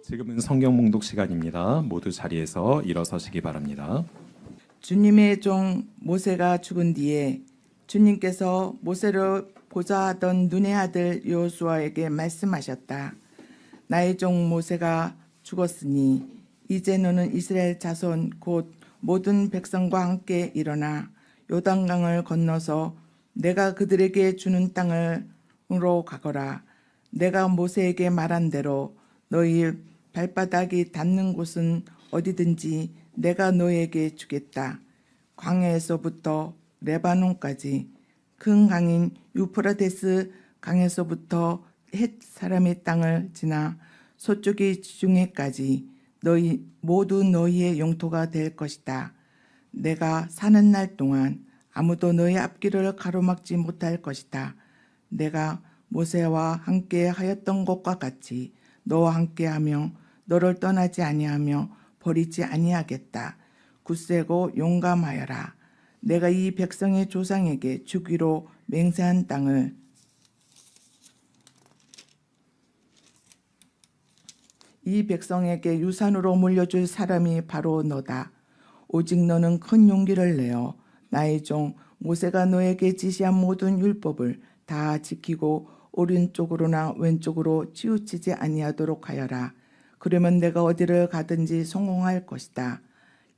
지금은 성경 봉독 시간입니다. 모두 자리에서 일어서시기 바랍니다. 주님의 종 모세가 죽은 뒤에 주님께서 모세를 보좌하던 눈의 아들 여호수아에게 말씀하셨다. 나의 종 모세가 죽었으니 이제 너는 이스라엘 자손 곧 모든 백성과 함께 일어나 요단강을 건너서 내가 그들에게 주는 땅으로 가거라. 내가 모세에게 말한 대로 너희 발바닥이 닿는 곳은 어디든지 내가 너에게 주겠다. 광야에서부터 레바논까지 큰 강인 유프라데스 강에서부터 헷 사람의 땅을 지나 서쪽의 지중해까지 너희 모두 너희의 영토가 될 것이다. 내가 사는 날 동안 아무도 너희 앞길을 가로막지 못할 것이다. 내가 모세와 함께 하였던 것과 같이 너와 함께하며 너를 떠나지 아니하며 버리지 아니하겠다. 굳세고 용감하여라. 내가 이 백성의 조상에게 주기로 맹세한 땅을 이 백성에게 유산으로 물려줄 사람이 바로 너다. 오직 너는 큰 용기를 내어 나의 종 모세가 너에게 지시한 모든 율법을 다 지키고 오른쪽으로나 왼쪽으로 치우치지 아니하도록 하여라. 그러면 내가 어디를 가든지 성공할 것이다.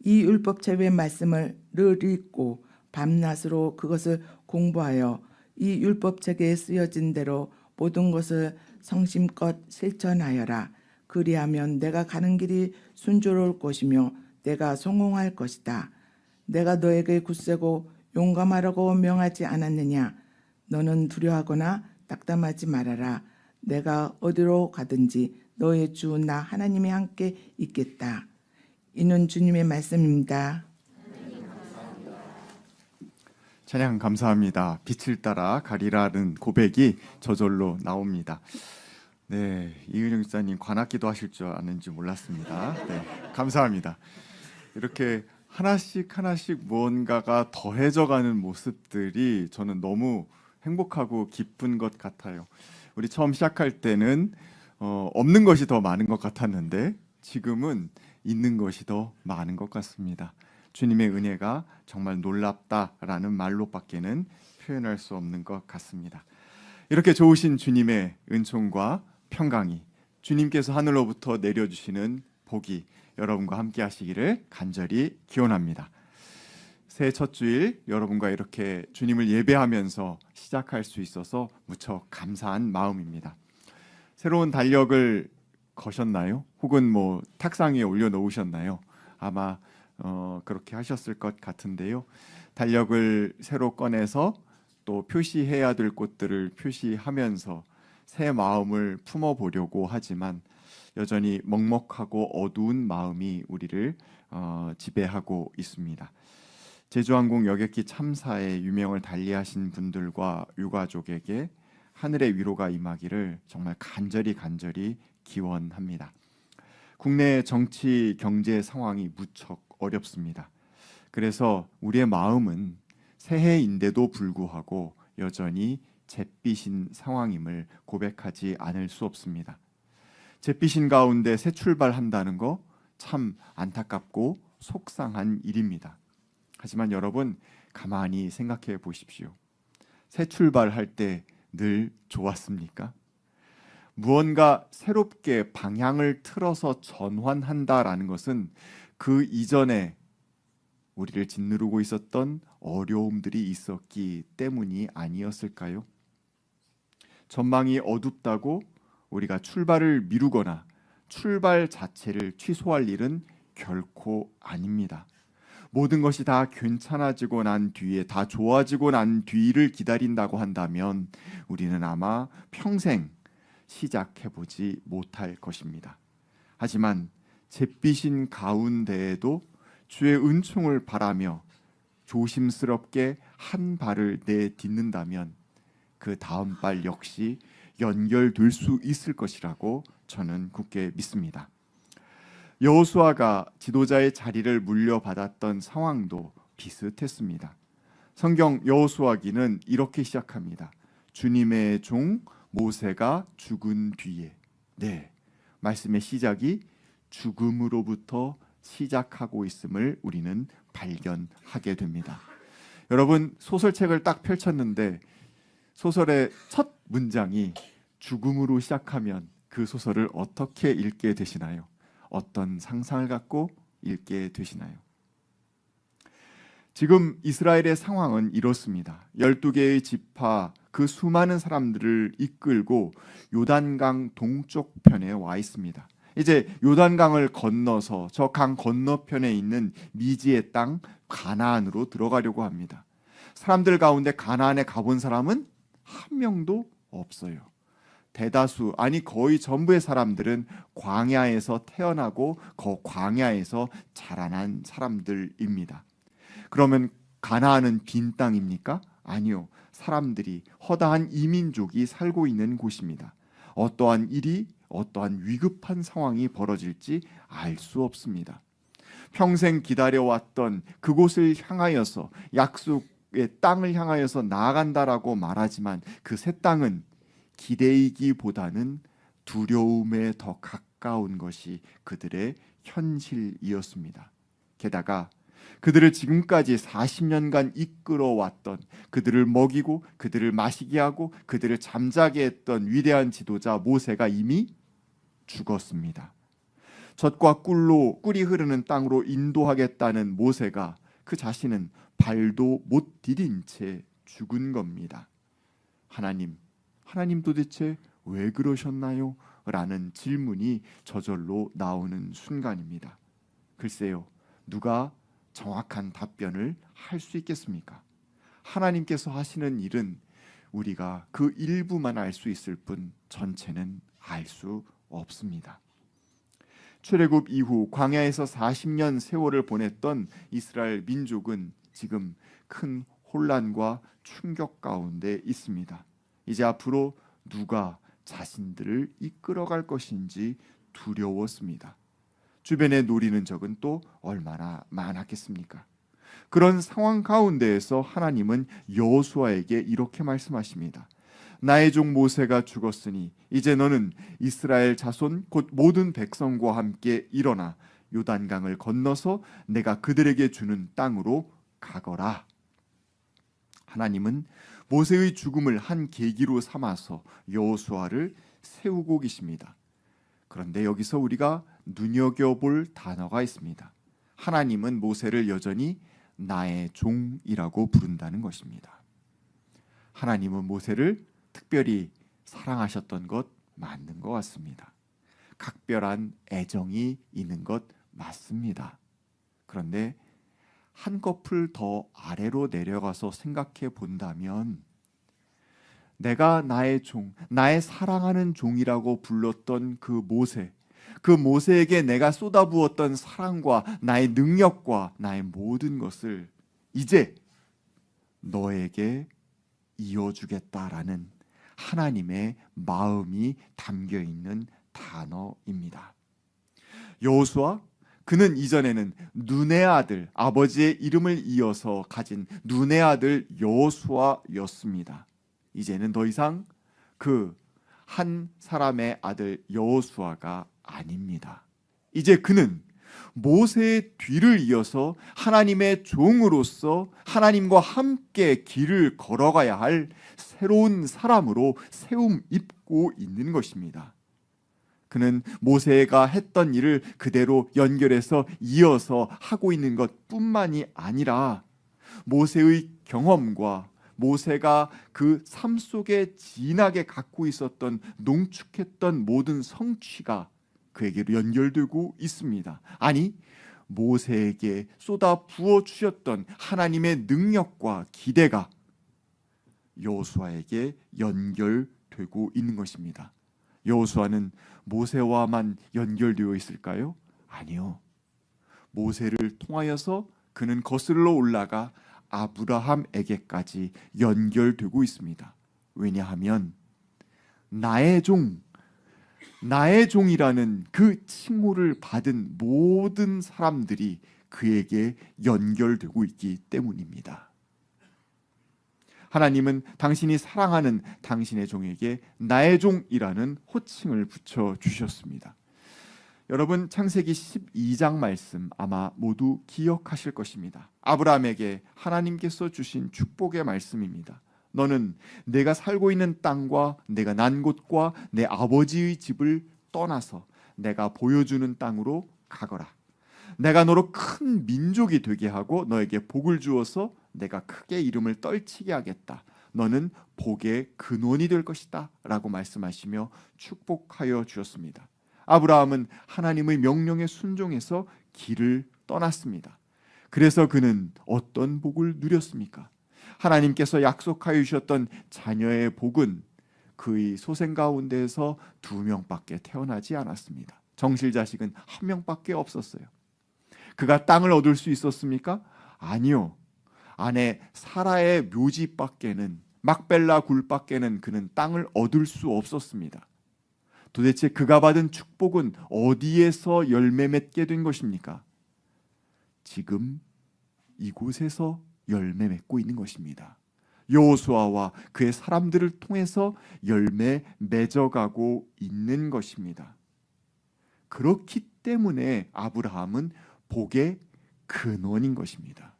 이 율법책의 말씀을 늘 읽고 밤낮으로 그것을 공부하여 이 율법책에 쓰여진 대로 모든 것을 성심껏 실천하여라. 그리하면 내가 가는 길이 순조로울 것이며 내가 성공할 것이다. 내가 너에게 굳세고 용감하라고 명하지 않았느냐? 너는 두려워하거나 낙담하지 말아라. 내가 어디로 가든지 너의 주 나 하나님이 함께 있겠다. 이는 주님의 말씀입니다. 찬양 감사합니다. 빛을 따라 가리라는 고백이 저절로 나옵니다. 네, 이은영 집사님 관악기도 하실 줄 아는지 몰랐습니다. 네, 감사합니다. 이렇게 하나씩 하나씩 무언가가 더해져가는 모습들이 저는 너무 행복하고 기쁜 것 같아요. 우리 처음 시작할 때는 없는 것이 더 많은 것 같았는데 지금은 있는 것이 더 많은 것 같습니다. 주님의 은혜가 정말 놀랍다라는 말로밖에는 표현할 수 없는 것 같습니다. 이렇게 좋으신 주님의 은총과 평강이 주님께서 하늘로부터 내려주시는 복이 여러분과 함께 하시기를 간절히 기원합니다. 새해 첫 주일 여러분과 이렇게 주님을 예배하면서 시작할 수 있어서 무척 감사한 마음입니다. 새로운 달력을 거셨나요? 혹은 뭐 탁상 위에 올려놓으셨나요? 아마 그렇게 하셨을 것 같은데요. 달력을 새로 꺼내서 또 표시해야 될 곳들을 표시하면서 새 마음을 품어보려고 하지만 여전히 먹먹하고 어두운 마음이 우리를 지배하고 있습니다. 제주항공 여객기 참사의 유명을 달리하신 분들과 유가족에게 하늘의 위로가 임하기를 정말 간절히 기원합니다. 국내 정치 경제 상황이 무척 어렵습니다. 그래서 우리의 마음은 새해인데도 불구하고 여전히 잿빛인 상황임을 고백하지 않을 수 없습니다. 잿빛인 가운데 새 출발한다는 거 참 안타깝고 속상한 일입니다. 하지만 여러분 가만히 생각해 보십시오. 새 출발할 때 늘 좋았습니까? 무언가 새롭게 방향을 틀어서 전환한다라는 것은 그 이전에 우리를 짓누르고 있었던 어려움들이 있었기 때문이 아니었을까요? 전망이 어둡다고 우리가 출발을 미루거나 출발 자체를 취소할 일은 결코 아닙니다. 모든 것이 다 괜찮아지고 난 뒤에, 다 좋아지고 난 뒤를 기다린다고 한다면 우리는 아마 평생 시작해보지 못할 것입니다. 하지만 잿빛인 가운데에도 주의 은총을 바라며 조심스럽게 한 발을 내딛는다면 그 다음 발 역시 연결될 수 있을 것이라고 저는 굳게 믿습니다. 여호수아가 지도자의 자리를 물려받았던 상황도 비슷했습니다. 성경 여호수아기는 이렇게 시작합니다. 주님의 종 모세가 죽은 뒤에. 네, 말씀의 시작이 죽음으로부터 시작하고 있음을 우리는 발견하게 됩니다. 여러분, 소설책을 딱 펼쳤는데 소설의 첫 문장이 죽음으로 시작하면 그 소설을 어떻게 읽게 되시나요? 어떤 상상을 갖고 읽게 되시나요? 지금 이스라엘의 상황은 이렇습니다. 12개의 지파, 그 수많은 사람들을 이끌고 요단강 동쪽 편에 와 있습니다. 이제 요단강을 건너서 저 강 건너편에 있는 미지의 땅 가나안으로 들어가려고 합니다. 사람들 가운데 가나안에 가본 사람은 한 명도 없어요. 대다수, 아니 거의 전부의 사람들은 광야에서 태어나고 그 광야에서 자라난 사람들입니다. 그러면 가나안은 빈 땅입니까? 아니요. 사람들이, 허다한 이민족이 살고 있는 곳입니다. 어떠한 일이, 어떠한 위급한 상황이 벌어질지 알 수 없습니다. 평생 기다려왔던 그곳을 향하여서, 약속의 땅을 향하여서 나아간다라고 말하지만 그 새 땅은 기대이기보다는 두려움에 더 가까운 것이 그들의 현실이었습니다. 게다가 그들을 지금까지 40년간 이끌어왔던, 그들을 먹이고 그들을 마시게 하고 그들을 잠자게 했던 위대한 지도자 모세가 이미 죽었습니다. 젖과 꿀이 흐르는 땅으로 인도하겠다는 모세가 그 자신은 발도 못 디딘 채 죽은 겁니다. 하나님 도대체 왜 그러셨나요? 라는 질문이 저절로 나오는 순간입니다. 글쎄요, 누가 정확한 답변을 할 수 있겠습니까? 하나님께서 하시는 일은 우리가 그 일부만 알 수 있을 뿐 전체는 알 수 없습니다. 출애굽 이후 광야에서 40년 세월을 보냈던 이스라엘 민족은 지금 큰 혼란과 충격 가운데 있습니다. 이제 앞으로 누가 자신들을 이끌어갈 것인지 두려웠습니다. 주변에 노리는 적은 또 얼마나 많았겠습니까? 그런 상황 가운데에서 하나님은 여호수아에게 이렇게 말씀하십니다. 나의 종 모세가 죽었으니 이제 너는 이스라엘 자손 곧 모든 백성과 함께 일어나 요단강을 건너서 내가 그들에게 주는 땅으로 가거라. 하나님은 모세의 죽음을 한 계기로 삼아서 여호수아를 세우고 계십니다. 그런데 여기서 우리가 눈여겨볼 단어가 있습니다. 하나님은 모세를 여전히 나의 종이라고 부른다는 것입니다. 하나님은 모세를 특별히 사랑하셨던 것 맞는 것 같습니다. 각별한 애정이 있는 것 맞습니다. 그런데 한꺼풀 더 아래로 내려가서 생각해 본다면 내가 나의 종, 나의 사랑하는 종이라고 불렀던 그 모세에게 내가 쏟아부었던 사랑과 나의 능력과 나의 모든 것을 이제 너에게 이어주겠다라는 하나님의 마음이 담겨 있는 단어입니다. 여호수아, 그는 이전에는 눈의 아들, 아버지의 이름을 이어서 가진 눈의 아들 여호수아였습니다. 이제는 더 이상 그 한 사람의 아들 여호수아가 아닙니다. 이제 그는 모세의 뒤를 이어서 하나님의 종으로서 하나님과 함께 길을 걸어가야 할 새로운 사람으로 세움 입고 있는 것입니다. 그는 모세가 했던 일을 그대로 연결해서 이어서 하고 있는 것뿐만이 아니라 모세의 경험과 모세가 그 삶 속에 진하게 갖고 있었던 농축했던 모든 성취가 그에게로 연결되고 있습니다. 아니, 모세에게 쏟아 부어 주셨던 하나님의 능력과 기대가 여호수아에게 연결되고 있는 것입니다. 여호수아는 모세와만 연결되어 있을까요? 아니요. 모세를 통하여서 그는 거슬러 올라가 아브라함에게까지 연결되고 있습니다. 왜냐하면 나의 종이라는 그 칭호를 받은 모든 사람들이 그에게 연결되고 있기 때문입니다. 하나님은 당신이 사랑하는 당신의 종에게 나의 종이라는 호칭을 붙여 주셨습니다. 여러분 창세기 12장 말씀 아마 모두 기억하실 것입니다. 아브라함에게 하나님께서 주신 축복의 말씀입니다. 너는 내가 살고 있는 땅과 내가 난 곳과 내 아버지의 집을 떠나서 내가 보여주는 땅으로 가거라. 내가 너로 큰 민족이 되게 하고 너에게 복을 주어서 내가 크게 이름을 떨치게 하겠다. 너는 복의 근원이 될 것이다 라고 말씀하시며 축복하여 주셨습니다. 아브라함은 하나님의 명령에 순종해서 길을 떠났습니다. 그래서 그는 어떤 복을 누렸습니까? 하나님께서 약속하여 주셨던 자녀의 복은 그의 소생 가운데에서 2명밖에 태어나지 않았습니다. 정실 자식은 1명밖에 없었어요. 그가 땅을 얻을 수 있었습니까? 아니요. 아내 사라의 묘지밖에는, 막벨라 굴밖에는 그는 땅을 얻을 수 없었습니다. 도대체 그가 받은 축복은 어디에서 열매 맺게 된 것입니까? 지금 이곳에서 열매 맺고 있는 것입니다. 여호수아와 그의 사람들을 통해서 열매 맺어가고 있는 것입니다. 그렇기 때문에 아브라함은 복의 근원인 것입니다.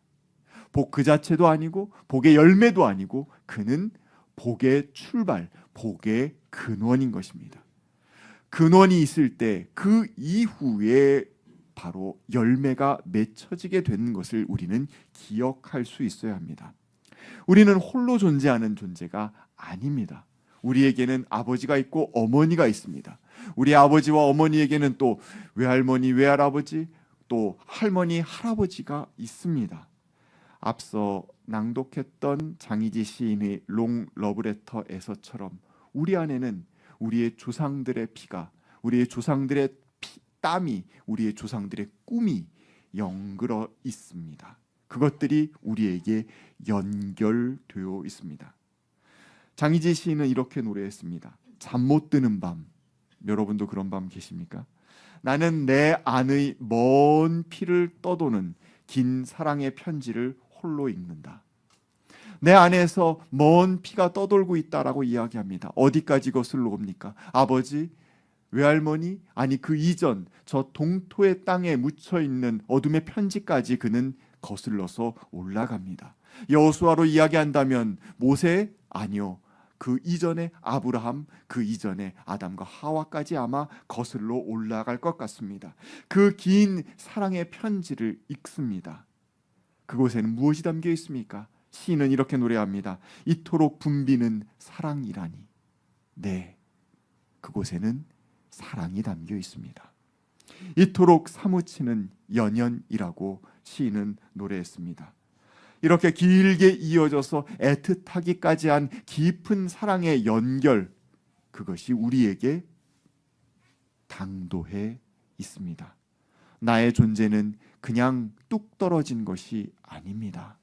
복 그 자체도 아니고 복의 열매도 아니고 그는 복의 출발, 복의 근원인 것입니다. 근원이 있을 때 그 이후에 바로 열매가 맺혀지게 되는 것을 우리는 기억할 수 있어야 합니다. 우리는 홀로 존재하는 존재가 아닙니다. 우리에게는 아버지가 있고 어머니가 있습니다. 우리 아버지와 어머니에게는 또 외할머니, 외할아버지, 또 할머니, 할아버지가 있습니다. 앞서 낭독했던 장희지 시인의 롱 러브레터에서처럼 우리 안에는 우리의 조상들의 피가, 우리의 조상들의 땀이, 우리의 조상들의 꿈이 연결어 있습니다. 그것들이 우리에게 연결되어 있습니다. 장희지 시인은 이렇게 노래했습니다. 잠 못 드는 밤. 여러분도 그런 밤 계십니까? 나는 내 안의 먼 피를 떠도는 긴 사랑의 편지를 홀로 읽는다. 내 안에서 먼 피가 떠돌고 있다라고 이야기합니다. 어디까지 거슬러 옵니까? 아버지, 외할머니, 아니 그 이전 저 동토의 땅에 묻혀있는 어둠의 편지까지 그는 거슬러서 올라갑니다. 여호수아로 이야기한다면 모세? 아니요. 그 이전에 아브라함, 그 이전에 아담과 하와까지 아마 거슬러 올라갈 것 같습니다. 그 긴 사랑의 편지를 읽습니다. 그곳에는 무엇이 담겨 있습니까? 시인은 이렇게 노래합니다. 이토록 붐비는 사랑이라니. 네, 그곳에는 사랑이 담겨 있습니다. 이토록 사무치는 연연이라고 시인은 노래했습니다. 이렇게 길게 이어져서 애틋하기까지 한 깊은 사랑의 연결, 그것이 우리에게 당도해 있습니다. 나의 존재는 그냥 뚝 떨어진 것이 아닙니다.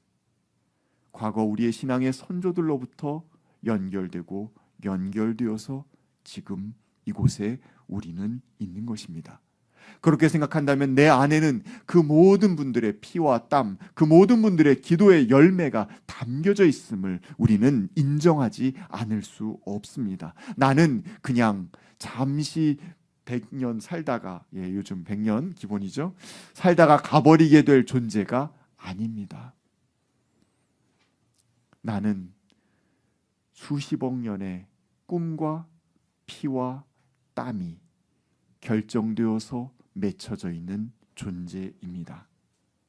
과거 우리의 신앙의 선조들로부터 연결되고 연결되어서 지금 이곳에 우리는 있는 것입니다. 그렇게 생각한다면 내 안에는 그 모든 분들의 피와 땀, 그 모든 분들의 기도의 열매가 담겨져 있음을 우리는 인정하지 않을 수 없습니다. 나는 그냥 잠시 100년 살다가, 요즘 100년 기본이죠, 살다가 가버리게 될 존재가 아닙니다. 나는 수십억 년의 꿈과 피와 땀이 결정되어서 맺혀져 있는 존재입니다.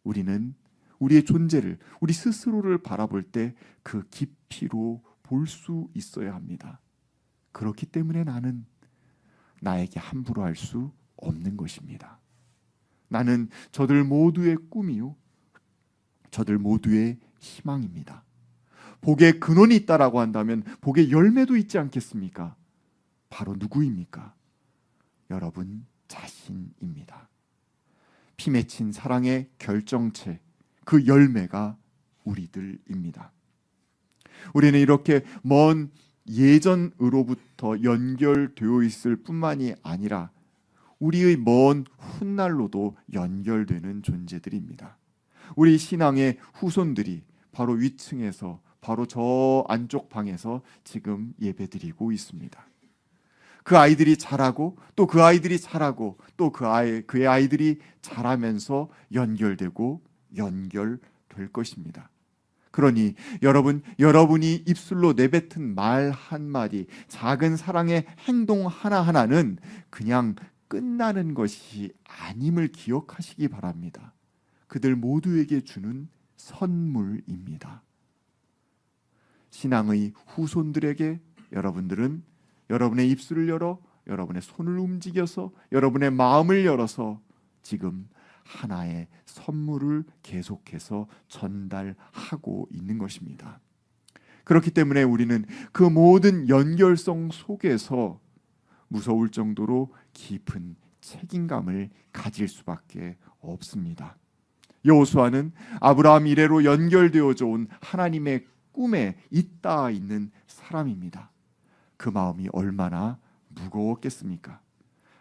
우리는 우리의 존재를, 우리 스스로를 바라볼 때 그 깊이로 볼 수 있어야 합니다. 그렇기 때문에 나는 나에게 함부로 할 수 없는 것입니다. 나는 저들 모두의 꿈이요, 저들 모두의 희망입니다. 복의 근원이 있다라고 한다면 복의 열매도 있지 않겠습니까? 바로 누구입니까? 여러분 자신입니다. 피 맺힌 사랑의 결정체, 그 열매가 우리들입니다. 우리는 이렇게 먼 예전으로부터 연결되어 있을 뿐만이 아니라 우리의 먼 훗날로도 연결되는 존재들입니다. 우리 신앙의 후손들이 바로 위층에서, 바로 저 안쪽 방에서 지금 예배드리고 있습니다. 그 아이들이 자라고 또 그 아이들이 자라고 또 그의 아이들이 자라면서 연결되고 연결될 것입니다. 그러니 여러분이 입술로 내뱉은 말 한마디, 작은 사랑의 행동 하나하나는 그냥 끝나는 것이 아님을 기억하시기 바랍니다. 그들 모두에게 주는 선물입니다. 신앙의 후손들에게 여러분들은 여러분의 입술을 열어 여러분의 손을 움직여서 여러분의 마음을 열어서 지금 하나의 선물을 계속해서 전달하고 있는 것입니다. 그렇기 때문에 우리는 그 모든 연결성 속에서 무서울 정도로 깊은 책임감을 가질 수밖에 없습니다. 여호수아는 아브라함 이래로 연결되어져 온 하나님의 꿈에 잇따 있는 사람입니다. 그 마음이 얼마나 무거웠겠습니까?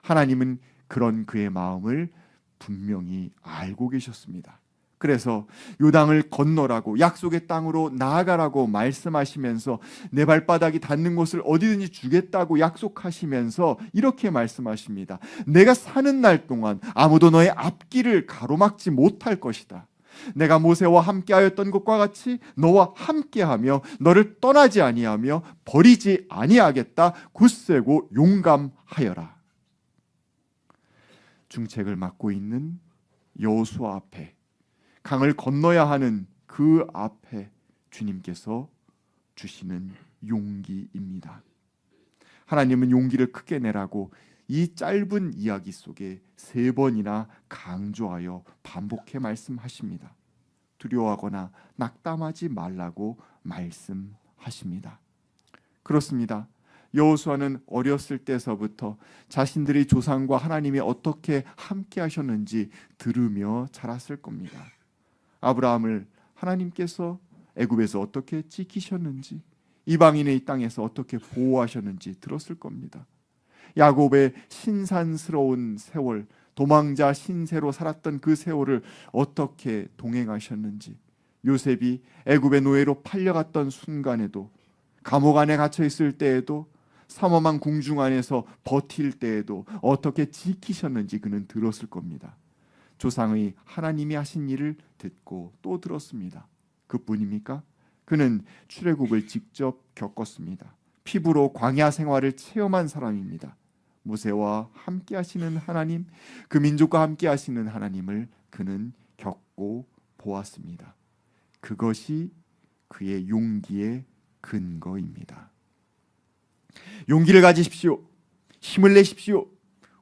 하나님은 그런 그의 마음을 분명히 알고 계셨습니다. 그래서 요단을 건너라고, 약속의 땅으로 나아가라고 말씀하시면서 내 발바닥이 닿는 곳을 어디든지 주겠다고 약속하시면서 이렇게 말씀하십니다. 내가 사는 날 동안 아무도 너의 앞길을 가로막지 못할 것이다. 내가 모세와 함께하였던 것과 같이 너와 함께하며 너를 떠나지 아니하며 버리지 아니하겠다. 굳세고 용감하여라. 중책을 맡고 있는 여호수아 앞에, 강을 건너야 하는 그 앞에 주님께서 주시는 용기입니다. 하나님은 용기를 크게 내라고 이 짧은 이야기 속에 3번이나 강조하여 반복해 말씀하십니다. 두려워하거나 낙담하지 말라고 말씀하십니다. 그렇습니다. 여호수아는 어렸을 때서부터 자신들의 조상과 하나님이 어떻게 함께 하셨는지 들으며 자랐을 겁니다. 아브라함을 하나님께서 애굽에서 어떻게 지키셨는지, 이방인의 땅에서 어떻게 보호하셨는지 들었을 겁니다. 야곱의 신산스러운 세월, 도망자 신세로 살았던 그 세월을 어떻게 동행하셨는지, 요셉이 애굽의 노예로 팔려갔던 순간에도, 감옥 안에 갇혀 있을 때에도, 삼엄한 궁중 안에서 버틸 때에도 어떻게 지키셨는지 그는 들었을 겁니다. 조상의 하나님이 하신 일을 듣고 또 들었습니다. 그뿐입니까? 그는 출애굽을 직접 겪었습니다. 피부로 광야 생활을 체험한 사람입니다. 모세와 함께 하시는 하나님, 그 민족과 함께 하시는 하나님을 그는 겪고 보았습니다. 그것이 그의 용기의 근거입니다. 용기를 가지십시오. 힘을 내십시오.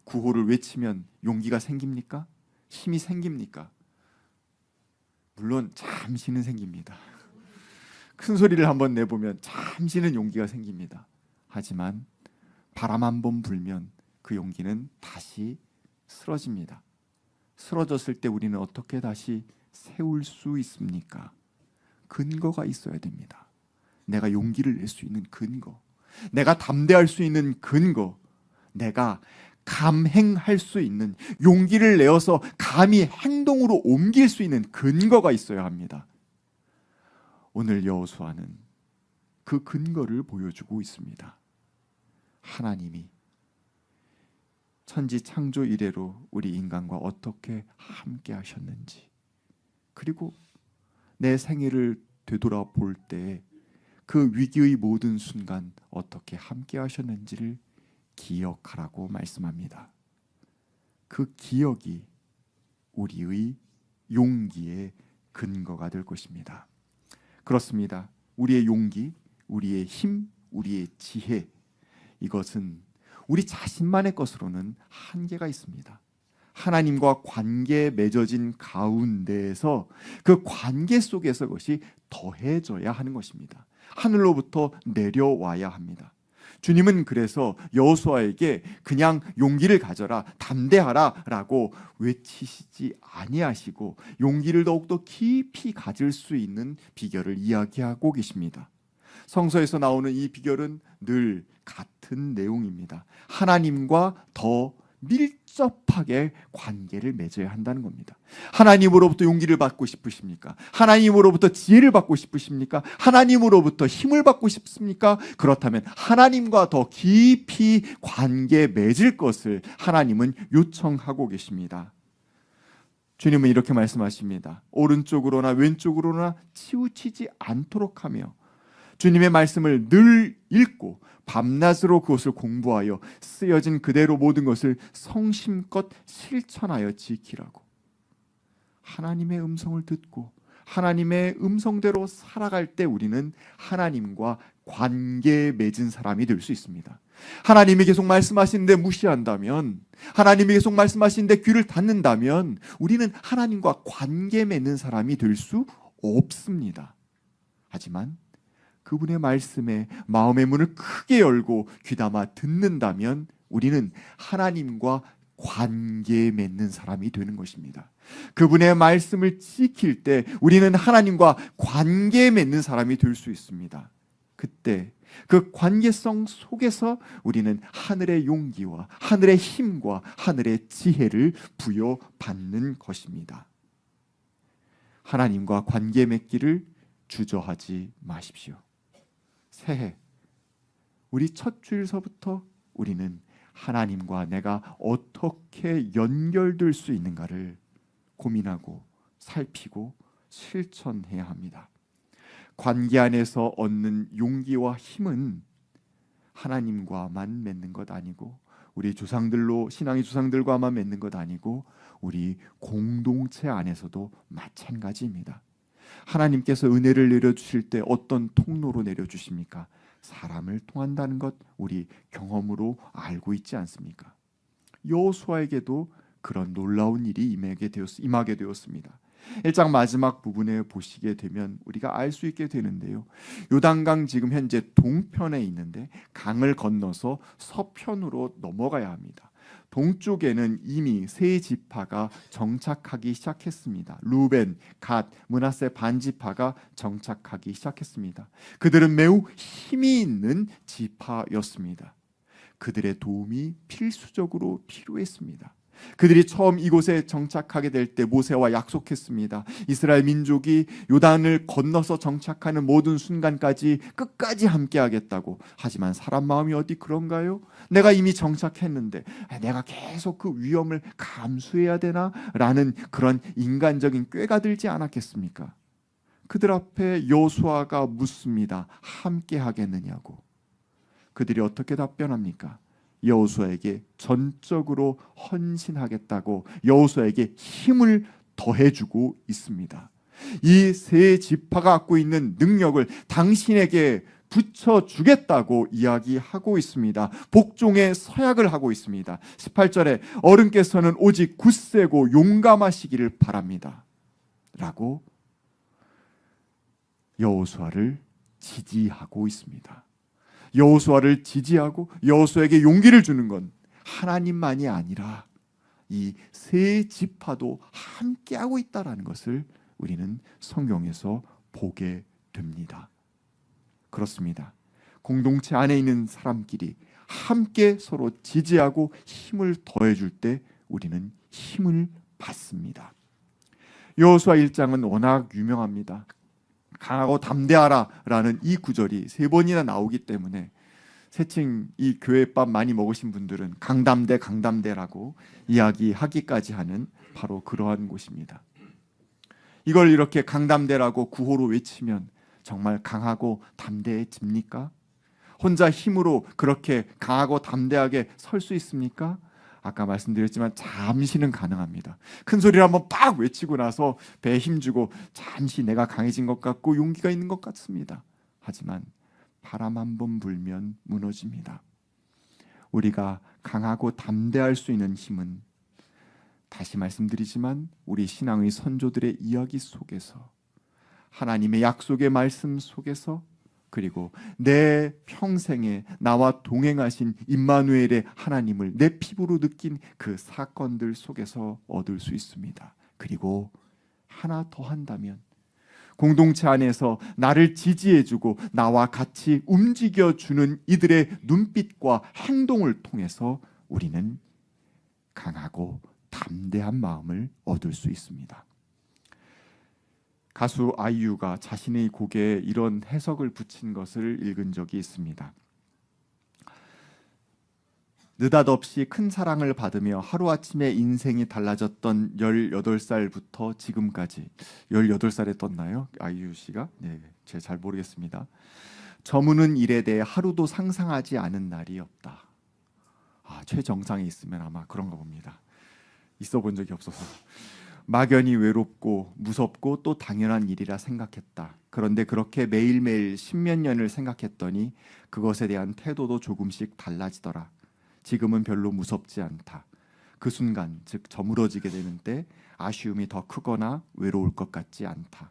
구호를 외치면 용기가 생깁니까? 힘이 생깁니까? 물론 잠시는 생깁니다. 큰 소리를 한번 내보면 잠시는 용기가 생깁니다. 하지만 바람 한번 불면 그 용기는 다시 쓰러집니다. 쓰러졌을 때 우리는 어떻게 다시 세울 수 있습니까? 근거가 있어야 됩니다. 내가 용기를 낼 수 있는 근거, 내가 담대할 수 있는 근거, 내가 감행할 수 있는, 용기를 내어서 감히 행동으로 옮길 수 있는 근거가 있어야 합니다. 오늘 여호수아는 그 근거를 보여주고 있습니다. 하나님이 천지 창조 이래로 우리 인간과 어떻게 함께 하셨는지, 그리고 내 생애를 되돌아볼 때 그 위기의 모든 순간 어떻게 함께 하셨는지를 기억하라고 말씀합니다. 그 기억이 우리의 용기의 근거가 될 것입니다. 그렇습니다. 우리의 용기, 우리의 힘, 우리의 지혜, 이것은 우리 자신만의 것으로는 한계가 있습니다. 하나님과 관계에 맺어진 가운데에서 그 관계 속에서 그것이 더해져야 하는 것입니다. 하늘로부터 내려와야 합니다. 주님은 그래서 여호수아에게 그냥 용기를 가져라, 담대하라 라고 외치시지 아니하시고 용기를 더욱더 깊이 가질 수 있는 비결을 이야기하고 계십니다. 성서에서 나오는 이 비결은 늘 같은 내용입니다. 하나님과 더 밀접하게 관계를 맺어야 한다는 겁니다. 하나님으로부터 용기를 받고 싶으십니까? 하나님으로부터 지혜를 받고 싶으십니까? 하나님으로부터 힘을 받고 싶습니까? 그렇다면 하나님과 더 깊이 관계 맺을 것을 하나님은 요청하고 계십니다. 주님은 이렇게 말씀하십니다. 오른쪽으로나 왼쪽으로나 치우치지 않도록 하며 주님의 말씀을 늘 읽고 밤낮으로 그것을 공부하여 쓰여진 그대로 모든 것을 성심껏 실천하여 지키라고. 하나님의 음성을 듣고 하나님의 음성대로 살아갈 때 우리는 하나님과 관계 맺은 사람이 될 수 있습니다. 하나님이 계속 말씀하시는데 무시한다면, 하나님이 계속 말씀하시는데 귀를 닫는다면 우리는 하나님과 관계 맺는 사람이 될 수 없습니다. 하지만 그분의 말씀에 마음의 문을 크게 열고 귀담아 듣는다면 우리는 하나님과 관계 맺는 사람이 되는 것입니다. 그분의 말씀을 지킬 때 우리는 하나님과 관계 맺는 사람이 될 수 있습니다. 그때 그 관계성 속에서 우리는 하늘의 용기와 하늘의 힘과 하늘의 지혜를 부여받는 것입니다. 하나님과 관계 맺기를 주저하지 마십시오. 새해 우리 첫 주일서부터 우리는 하나님과 내가 어떻게 연결될 수 있는가를 고민하고 살피고 실천해야 합니다. 관계 안에서 얻는 용기와 힘은 하나님과만 맺는 것 아니고 우리 조상들로 신앙의 조상들과만 맺는 것 아니고 우리 공동체 안에서도 마찬가지입니다. 하나님께서 은혜를 내려주실 때 어떤 통로로 내려주십니까? 사람을 통한다는 것 우리 경험으로 알고 있지 않습니까? 여호수아에게도 그런 놀라운 일이 임하게 되었습니다. 1장 마지막 부분에 보시게 되면 우리가 알 수 있게 되는데요. 요단강 지금 현재 동편에 있는데 강을 건너서 서편으로 넘어가야 합니다. 동쪽에는 이미 세 지파가 정착하기 시작했습니다. 루벤, 갓, 므낫세 반지파가 정착하기 시작했습니다. 그들은 매우 힘이 있는 지파였습니다. 그들의 도움이 필수적으로 필요했습니다. 그들이 처음 이곳에 정착하게 될 때 모세와 약속했습니다. 이스라엘 민족이 요단을 건너서 정착하는 모든 순간까지 끝까지 함께하겠다고. 하지만 사람 마음이 어디 그런가요? 내가 이미 정착했는데 내가 계속 그 위험을 감수해야 되나? 라는 그런 인간적인 꾀가 들지 않았겠습니까? 그들 앞에 여호수아가 묻습니다. 함께하겠느냐고. 그들이 어떻게 답변합니까? 여호수아에게 전적으로 헌신하겠다고 여호수아에게 힘을 더해주고 있습니다. 이 세 지파가 갖고 있는 능력을 당신에게 붙여주겠다고 이야기하고 있습니다. 복종의 서약을 하고 있습니다. 18절에 어른께서는 오직 굳세고 용감하시기를 바랍니다 라고 여호수아를 지지하고 있습니다. 여호수아를 지지하고 여호수아에게 용기를 주는 건 하나님만이 아니라 이 세 지파도 함께하고 있다는 것을 우리는 성경에서 보게 됩니다. 그렇습니다. 공동체 안에 있는 사람끼리 함께 서로 지지하고 힘을 더해줄 때 우리는 힘을 받습니다. 여호수아 1장은 워낙 유명합니다. 강하고 담대하라 라는 이 구절이 3번이나 나오기 때문에 새칭 이 교회밥 많이 먹으신 분들은 강담대라고 이야기하기까지 하는 바로 그러한 곳입니다. 이걸 이렇게 강담대라고 구호로 외치면 정말 강하고 담대해집니까? 혼자 힘으로 그렇게 강하고 담대하게 설 수 있습니까? 아까 말씀드렸지만 잠시는 가능합니다. 큰 소리를 한번 빡 외치고 나서 배에 힘주고 잠시 내가 강해진 것 같고 용기가 있는 것 같습니다. 하지만 바람 한번 불면 무너집니다. 우리가 강하고 담대할 수 있는 힘은 다시 말씀드리지만 우리 신앙의 선조들의 이야기 속에서 하나님의 약속의 말씀 속에서 그리고 내 평생에 나와 동행하신 임마누엘의 하나님을 내 피부로 느낀 그 사건들 속에서 얻을 수 있습니다. 그리고 하나 더 한다면 공동체 안에서 나를 지지해주고 나와 같이 움직여주는 이들의 눈빛과 행동을 통해서 우리는 강하고 담대한 마음을 얻을 수 있습니다. 가수 아이유가 자신의 곡에 이런 해석을 붙인 것을 읽은 적이 있습니다. 느닷없이 큰 사랑을 받으며 하루아침에 인생이 달라졌던 18살부터 지금까지 18살에 떴나요? 아이유 씨가? 네, 제가 잘 모르겠습니다. 저무는 일에 대해 하루도 상상하지 않은 날이 없다. 최정상에 있으면 아마 그런가 봅니다. 있어 본 적이 없어서. 막연히 외롭고 무섭고 또 당연한 일이라 생각했다. 그런데 그렇게 매일매일 십몇 년을 생각했더니 그것에 대한 태도도 조금씩 달라지더라. 지금은 별로 무섭지 않다. 그 순간, 즉 저물어지게 되는 때 아쉬움이 더 크거나 외로울 것 같지 않다.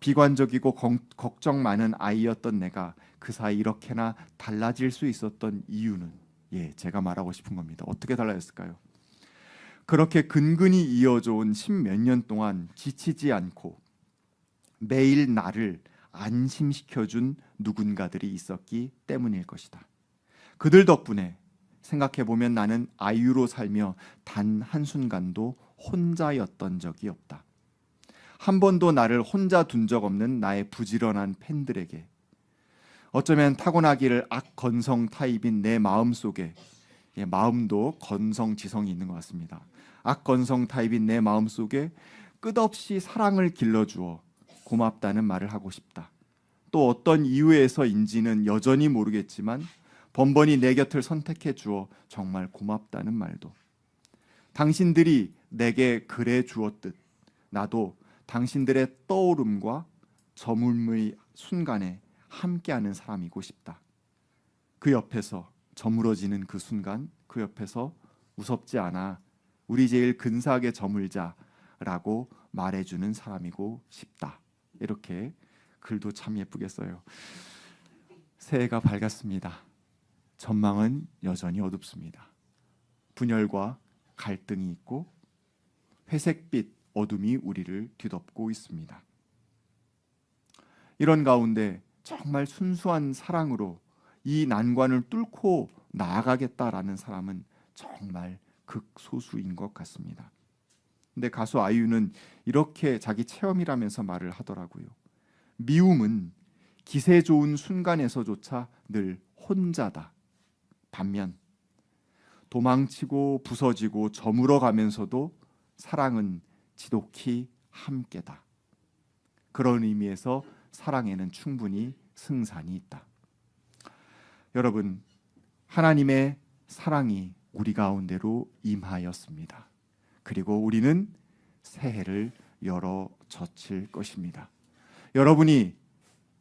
비관적이고 걱정 많은 아이였던 내가 그 사이 이렇게나 달라질 수 있었던 이유는 제가 말하고 싶은 겁니다. 어떻게 달라졌을까요? 그렇게 근근히 이어져 온 십몇 년 동안 지치지 않고 매일 나를 안심시켜준 누군가들이 있었기 때문일 것이다. 그들 덕분에 생각해보면 나는 아이유로 살며 단 한순간도 혼자였던 적이 없다. 한 번도 나를 혼자 둔 적 없는 나의 부지런한 팬들에게 어쩌면 타고나기를 악건성 타입인 내 마음속에 마음도 건성지성이 있는 것 같습니다. 악건성 타입인 내 마음속에 끝없이 사랑을 길러주어 고맙다는 말을 하고 싶다. 또 어떤 이유에서인지는 여전히 모르겠지만 번번이 내 곁을 선택해 주어 정말 고맙다는 말도. 당신들이 내게 그래 주었듯 나도 당신들의 떠오름과 저물의 순간에 함께하는 사람이고 싶다. 그 옆에서 저물어지는 그 순간, 그 옆에서 무섭지 않아 우리 제일 근사하게 저물자라고 말해주는 사람이고 싶다. 이렇게 글도 참 예쁘게 써요. 새해가 밝았습니다. 전망은 여전히 어둡습니다. 분열과 갈등이 있고 회색빛 어둠이 우리를 뒤덮고 있습니다. 이런 가운데 정말 순수한 사랑으로 이 난관을 뚫고 나아가겠다라는 사람은 정말 극소수인 것 같습니다. 근데 가수 아이유는 이렇게 자기 체험이라면서 말을 하더라고요. 미움은 기세 좋은 순간에서조차 늘 혼자다. 반면 도망치고 부서지고 저물어 가면서도 사랑은 지독히 함께다. 그런 의미에서 사랑에는 충분히 승산이 있다. 여러분, 하나님의 사랑이 우리 가운데로 임하였습니다. 그리고 우리는 새해를 열어 젖힐 것입니다. 여러분이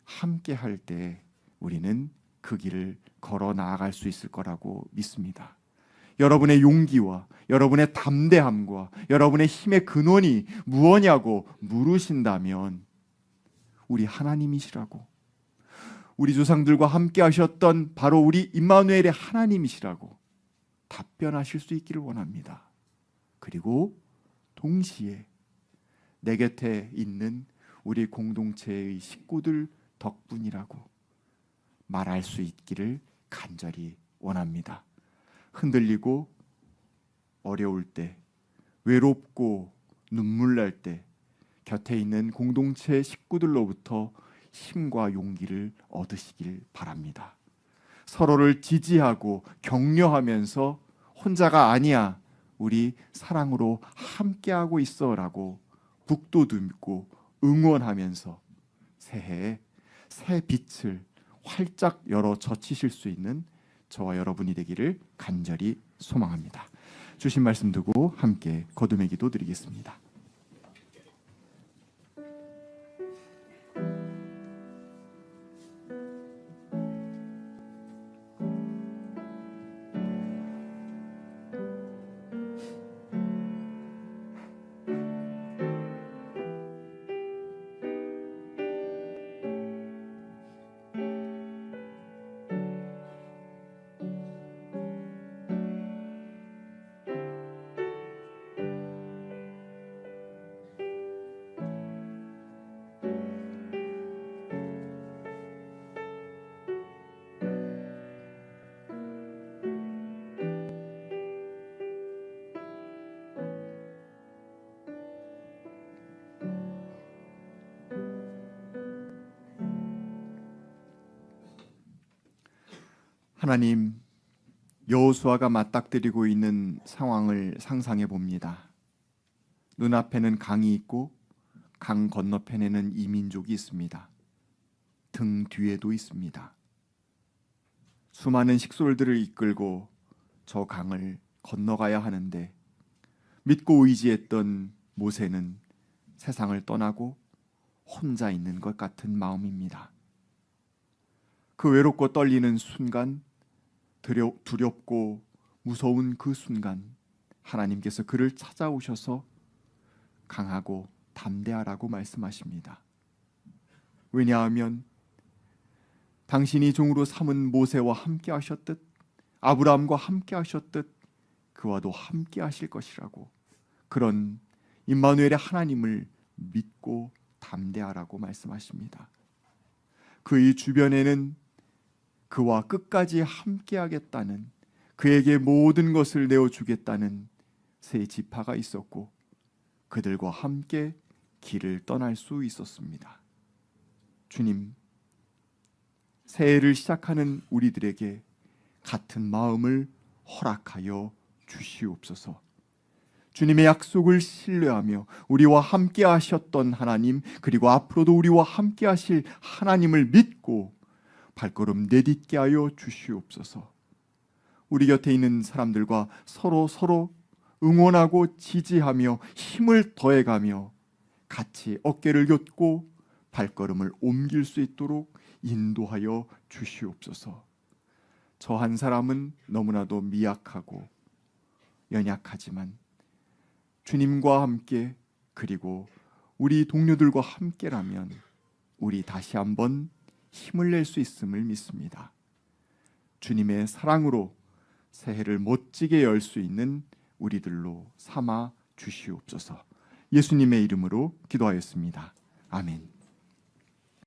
함께 할 때 우리는 그 길을 걸어 나아갈 수 있을 거라고 믿습니다. 여러분의 용기와 여러분의 담대함과 여러분의 힘의 근원이 무엇냐고 물으신다면 우리 하나님이시라고, 우리 조상들과 함께 하셨던 바로 우리 임마누엘의 하나님이시라고 답변하실 수 있기를 원합니다. 그리고 동시에 내 곁에 있는 우리 공동체의 식구들 덕분이라고 말할 수 있기를 간절히 원합니다. 흔들리고 어려울 때, 외롭고 눈물 날 때 곁에 있는 공동체 식구들로부터 힘과 용기를 얻으시길 바랍니다. 서로를 지지하고 격려하면서 혼자가 아니야, 우리 사랑으로 함께하고 있어라고 북돋움고 응원하면서 새해에 새 빛을 활짝 열어 젖히실 수 있는 저와 여러분이 되기를 간절히 소망합니다. 주신 말씀 두고 함께 거듭의 기도 드리겠습니다. 하나님, 여호수아가 맞닥뜨리고 있는 상황을 상상해 봅니다. 눈앞에는 강이 있고 강 건너편에는 이민족이 있습니다. 등 뒤에도 있습니다. 수많은 식솔들을 이끌고 저 강을 건너가야 하는데 믿고 의지했던 모세는 세상을 떠나고 혼자 있는 것 같은 마음입니다. 그 외롭고 떨리는 순간, 두렵고 무서운 그 순간, 하나님께서 그를 찾아오셔서 강하고 담대하라고 말씀하십니다. 왜냐하면 당신이 종으로 삼은 모세와 함께 하셨듯, 아브라함과 함께 하셨듯 그와도 함께 하실 것이라고, 그런 임마누엘의 하나님을 믿고 담대하라고 말씀하십니다. 그의 주변에는 그와 끝까지 함께 하겠다는, 그에게 모든 것을 내어주겠다는 세 지파가 있었고 그들과 함께 길을 떠날 수 있었습니다. 주님, 새해를 시작하는 우리들에게 같은 마음을 허락하여 주시옵소서. 주님의 약속을 신뢰하며 우리와 함께 하셨던 하나님, 그리고 앞으로도 우리와 함께 하실 하나님을 믿고 발걸음 내딛게 하여 주시옵소서. 우리 곁에 있는 사람들과 서로 응원하고 지지하며 힘을 더해가며 같이 어깨를 곁고 발걸음을 옮길 수 있도록 인도하여 주시옵소서. 저 한 사람은 너무나도 미약하고 연약하지만 주님과 함께, 그리고 우리 동료들과 함께라면 우리 다시 한번 힘을 낼 수 있음을 믿습니다. 주님의 사랑으로 새해를 멋지게 열 수 있는 우리들로 삼아 주시옵소서. 예수님의 이름으로 기도하였습니다. 아멘.